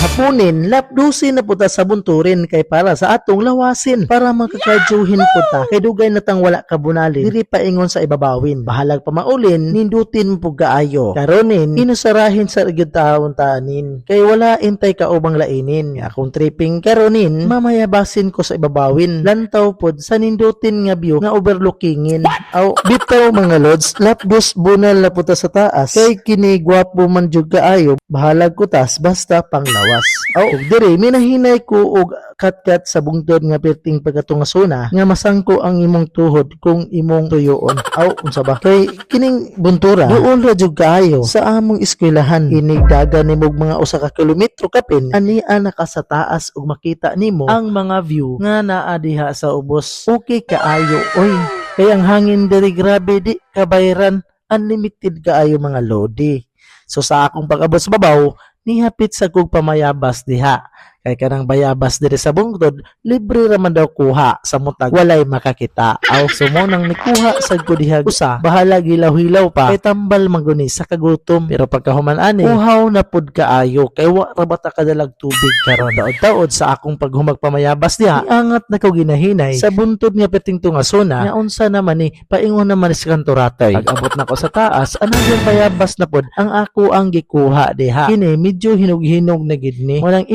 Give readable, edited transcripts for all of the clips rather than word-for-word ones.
hapunin, lapdusin na puta sa bunturin kay para sa atong lawasin para makakadyohin puta kay dugay natang wala kabunalin diri paingon sa ibabawin. Bahalag pamaulin, nindutin mo kaayo. Karonin, inusarahin sa gyud taon tanin kay wala intay kaubang lainin. Akong tripping karonin, mamayabasin ko sa ibabawin. Lantaw pod sa nindutin nga view nga overlookingin. Aw, bitaw mga lods, lapdos bunal na puta sa taas kay kini gwapo man jud kaayo. Bahalag kutas basta panglawas. Aw, ug diri minahinay ko og katkat sa bungtod nga perting pagkatungasuna nga masangko ang imong tuhod kung imong tuyoon. Aw, unsa ba? Kay kining buntura duol ra jud kaayo sa among eskwelahan. Kinig dagan nimo mga usa ka kilometro kapin ani naka sa taas ug makita nimo ang mga view nga naa diha sa ubos. Okay kaayo oy. Kay ang hangin diri grabe di kabayran, unlimited kaayo mga lodi. So sa akong pag-abot sa babaw, nihapit sa kog pamayabas diha. Kay kanang bayabas diri sa bungtod, libre ra man daw kuha sa mutag walay makakita. Aw sumo nang nikuha sad ko diha usa, bahala gilaw-hilaw pa kay tambal maguni sa kagutom. Pero pagkahuman ani, uhaw na pud kaayo kay wa ra bata kadalag tubig karon. Daod-daod sa akong paghumag pamayabas diha, iangat na ko ginahinay sa buntod nga perting tungasona nga unsa naman ni paingon naman sa kantoratay. Pag-abot na ko sa taas, anong bayabas na pud ang ako ang gikuha diha. Kini medyo hinog-hinog na gid ni. Walang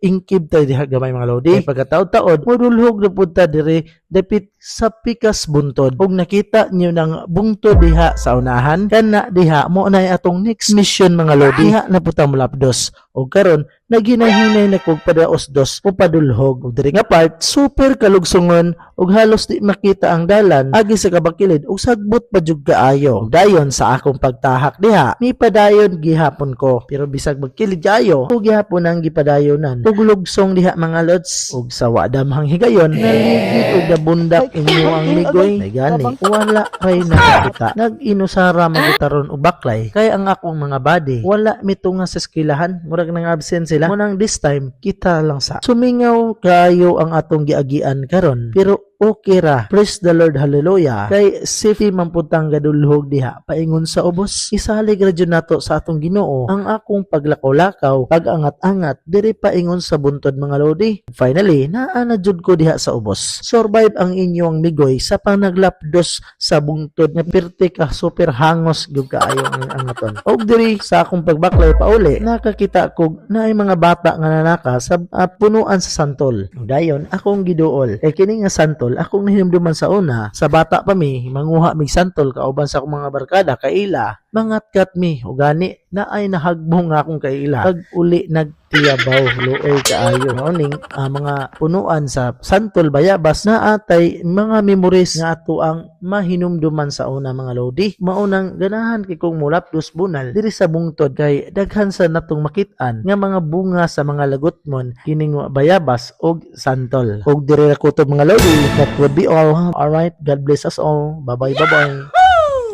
ingkib tayo diha gamay mga lodi. Pagkataod-taod, modulhog na punta diri dapit sa pikas buntod. Ug nakita niyo ng bungtod diha sa unahan, kana diha mo na atong next mission mga lodi. Diha na puta mulapdos. Ug karon naginahinay na kog padaos-dos o padulhog. Ug diri nga part super kalugsungon ug halos di makita ang dalan agi sa kabakilid ug sagbot pa jud kaayo. Ug dayon sa akong pagtahak diha, mi padayon gihapon ko. Pero bisag magkilid kaayo, ug gihapon ang gipadayonan. Ug lugsong diha mga lods. Ug sa wadamhang higayon, naligid ug nabundak inyo ang migoy. May gani, wala kay nakita. Nag-inusara magitaron og baklay kay ang akong mga body wala mitunga sa eskwelahan. Murag nang absent sila. Munang this time, kita lang sa sumingaw kayo ang atong giagian karon. Pero okay ra. Praise the Lord, hallelujah. Kay safety man putang gadulhog diha paingon sa ubos. Isalig ra jud nato sa atong Ginoo ang akong paglakaw-lakaw, pag-angat-angat diri paingon sa buntod mga lodi. Finally, naa na jud ko diha sa ubos. Survive ang inyong migoy sa panaglapdos sa bungtod nga pirti ka super hangos gyud kaayo ang angaton. Og diri sa akong pagbaklay pauli, nakakita ko naay mga bata nga nanaka sa punuan sa santol. Dayon akong giduol. Kay kini nga santol akong nahinumduman sa una, sa bata pa mi, manguha mig santol kauban sa akong mga barkada kaila, mangatkat mi, o gani, na ay nahagbong nga akong kaila. Pag uli nagtiyabaw, luoy kaayo. Noning, mga punuan sa santol bayabas na atay mga memories nga ato ang mahinumduman sa una mga lodi. Maunang ganahan kay kong mulapdos bunal, diri sa bungtod kay daghan sa natong makitaan nga mga bunga sa mga lagutmon, kining bayabas og santol. Og diri ra kutob mga lodi. That would be all. Alright, God bless us all. Bye-bye, bye-bye.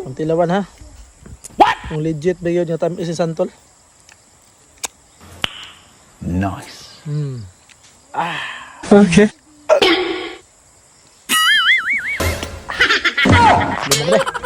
Ang tilawan ha? What? Kung legit ba yun yung tamis si Santol? Nice. Okay. Lumag na.